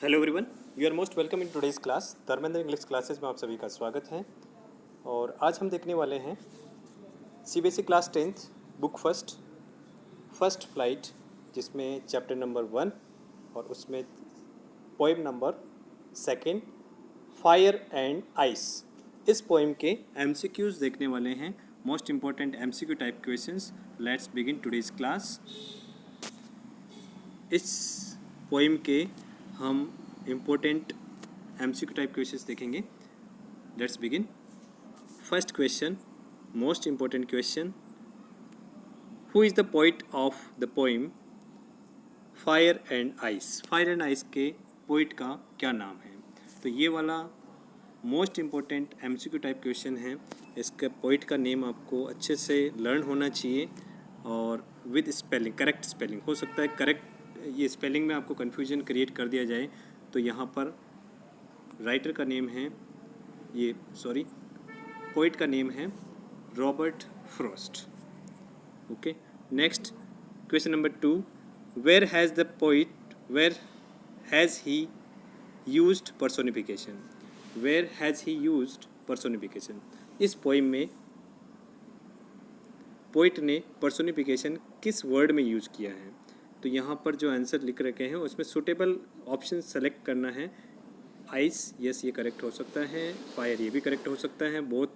Hello everyone, you are most welcome in today's class. Dharmendra English classes में आप सभी का स्वागत है। और आज हम देखने वाले हैं CBSE class 10th book first flight, जिसमें चैप्टर नंबर 1 और उसमें poem number 2 fire and ice. इस पोएम के एमसीक्यूज देखने वाले हैं, most important MCQ type questions. Let's begin today's class. इस पोएम के हम इम्पोर्टेंट एमसीक्यू टाइप क्वेश्चंस देखेंगे। Let's begin. First question, most important question, who is the poet of the poem fire and ice. Fire and ice के poet का क्या नाम है? तो ये वाला most important MCQ type question है। इसके पोइट का नेम आपको अच्छे से लर्न होना चाहिए और विद स्पेलिंग, करेक्ट स्पेलिंग। हो सकता है करेक्ट ये स्पेलिंग में आपको कन्फ्यूजन क्रिएट कर दिया जाए, तो यहाँ पर राइटर का नेम है पोइट का नेम है Robert Frost. Okay, next question number 2, where has he used personification. Where has he used personification. इस पोइम में पोइट ने पर्सोनिफिकेशन किस वर्ड में यूज किया है? तो यहाँ पर जो आंसर लिख रखे हैं उसमें सुटेबल ऑप्शन सेलेक्ट करना है। आइस, यस ये करेक्ट हो सकता है। फायर, ये भी करेक्ट हो सकता है। बोथ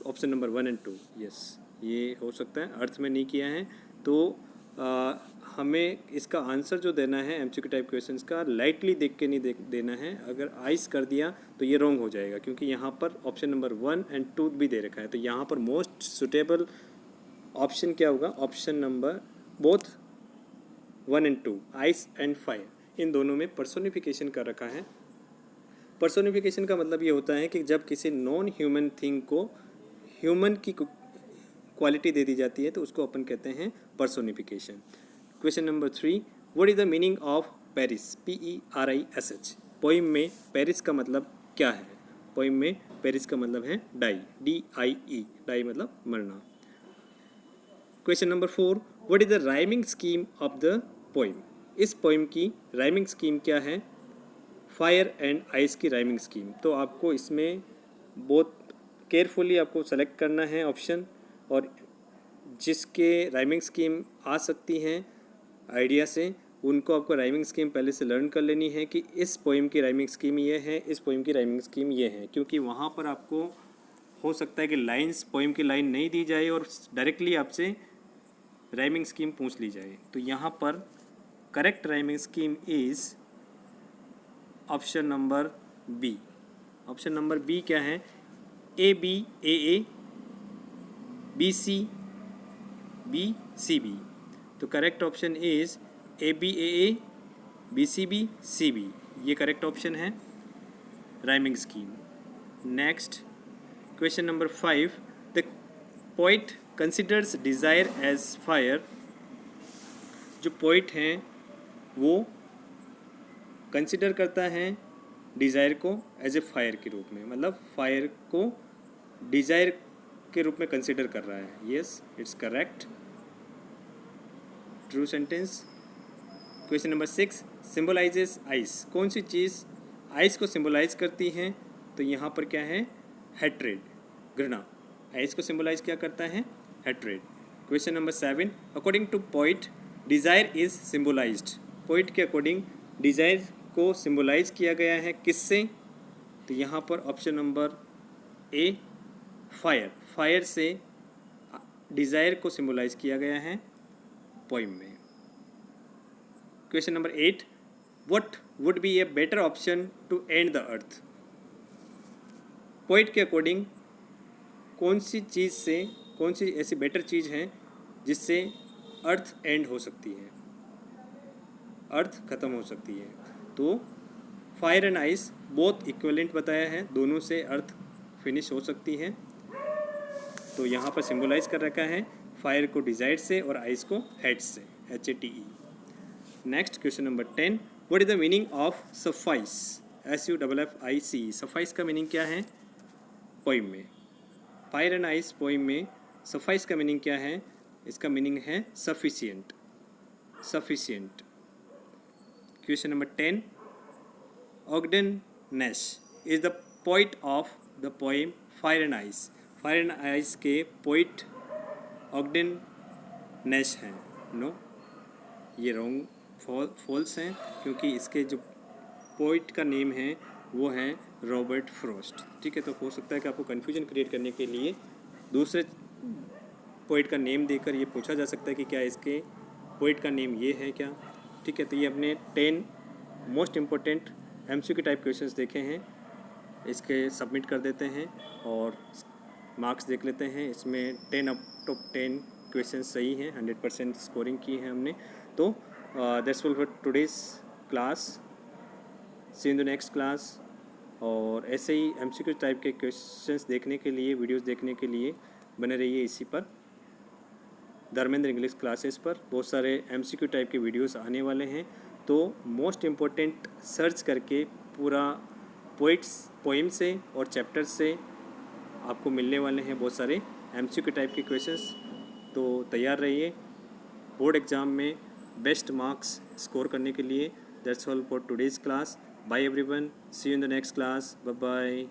ऑप्शन नंबर 1 और 2, यस ये हो सकता है। अर्थ में नहीं किया है, तो हमें इसका आंसर जो देना है एमसीक्यू टाइप क्वेश्चंस का, लाइटली देख के नहीं देना है। अगर आइस कर दिया तो ये रॉन्ग हो जाएगा, क्योंकि यहाँ पर ऑप्शन नंबर 1 और 2 भी दे रखा है। तो यहाँ पर मोस्ट सुटेबल ऑप्शन क्या होगा? ऑप्शन नंबर बोथ 1 और 2, आइस एंड फायर, इन दोनों में पर्सोनिफिकेशन कर रखा है। पर्सोनिफिकेशन का मतलब ये होता है कि जब किसी नॉन ह्यूमन थिंग को ह्यूमन की क्वालिटी दे दी जाती है तो उसको अपन कहते हैं personification. Question number 3, what is the meaning of Paris? PERISH। Poem में पेरिस का मतलब क्या है? पोइम में पेरिस का मतलब है डाई, DIE, डाई मतलब मरना। Question number 4, what is the rhyming scheme of the poem? इस पोइम की राइमिंग स्कीम क्या है? फायर एंड आइस की राइमिंग स्कीम। तो आपको इसमें बहुत केयरफुली आपको सेलेक्ट करना है ऑप्शन, और जिसके राइमिंग स्कीम आ सकती हैं आइडिया से, उनको आपको राइमिंग स्कीम पहले से लर्न कर लेनी है कि इस पोइम की राइमिंग स्कीम ये है, इस पोइम की राइमिंग स्कीम ये है। क्योंकि वहाँ पर आपको हो सकता है कि लाइंस, पोइम की लाइन नहीं दी जाए और डायरेक्टली आपसे राइमिंग स्कीम पूछ ली जाए। तो यहाँ पर correct rhyming scheme is option number B. Option number B क्या है? ABAA, BC, BCB। तो correct option is ABAA, BCB, CB। ये करेक्ट ऑप्शन है rhyming scheme. Next question number 5, the poet considers desire as fire. जो poet हैं वो consider करता है डिज़ायर को एज ए फायर के रूप में, मतलब फायर को डिज़ायर के रूप में कंसिडर कर रहा है। Yes, it's correct, true sentence. Question number 6, symbolises ice. कौन सी चीज़ आइस को सिम्बलाइज करती हैं? तो यहाँ पर क्या है? हैट्रेड, घृणा। आइस को सिम्बलाइज क्या करता है? Hatred. Question number 7, according to poet desire is symbolised. Poet के अकॉर्डिंग डिज़ायर को सिम्बलाइज किया गया है किससे? तो यहाँ पर option number A, fire. Fire से डिज़ायर को सिम्बलाइज किया गया है पोइम में। Question number 8, what would be a better option to end the earth. Poet के अकॉर्डिंग कौन सी चीज़ से, कौन सी ऐसी बेटर चीज़ है जिससे अर्थ एंड हो सकती है, अर्थ ख़त्म हो सकती है? तो fire and ice both equivalent बताया है, दोनों से अर्थ फिनिश हो सकती है। तो यहाँ पर सिम्बलाइज कर रखा है फायर को डिज़ायर से और आइस को हेड से, HATE। Next question number 10, what is the meaning of suffice? SUFFICE। Suffice का मीनिंग क्या है पोइम में? फायर एंड आइस पोइम में सफाइस का मीनिंग क्या है? इसका मीनिंग है sufficient, sufficient. Question number 10, Ogden Nash is the poet of the poem Fire and Ice. Fire and Ice के पोइट ऑगडेन नैश हैं. नो, ये रॉन्ग, फॉल्स हैं, क्योंकि इसके जो पोइट का नेम है वो है रॉबर्ट फ्रॉस्ट. ठीक है, तो हो सकता है कि आपको कन्फ्यूजन क्रिएट करने के लिए दूसरे पोइट का नेम देकर ये पूछा जा सकता है कि क्या इसके पोइट का नेम ये है क्या. ठीक है, तो ये अपने 10 most important MCQ type questions देखे हैं, इसके सबमिट कर देते हैं और मार्क्स देख लेते हैं. इसमें 10 आउट ऑफ 10 क्वेश्चंस सही हैं, 100% स्कोरिंग की है हमने. तो that's all for today's class. See in the next class. और ऐसे ही MCQ टाइप के क्वेश्चंस देखने के लिए, वीडियोस देखने के लिए बने रहिए इसी पर, धर्मेंद्र इंग्लिश क्लासेस पर. बहुत सारे MCQ टाइप के वीडियोस आने वाले हैं, तो मोस्ट इम्पोर्टेंट सर्च करके पूरा पोइम से और चैप्टर से आपको मिलने वाले हैं बहुत सारे MCQ टाइप के क्वेश्चंस. तो तैयार रहिए बोर्ड एग्ज़ाम में बेस्ट मार्क्स स्कोर करने के लिए. That's all for today's class. Bye everyone, see you in the next class. Bye bye.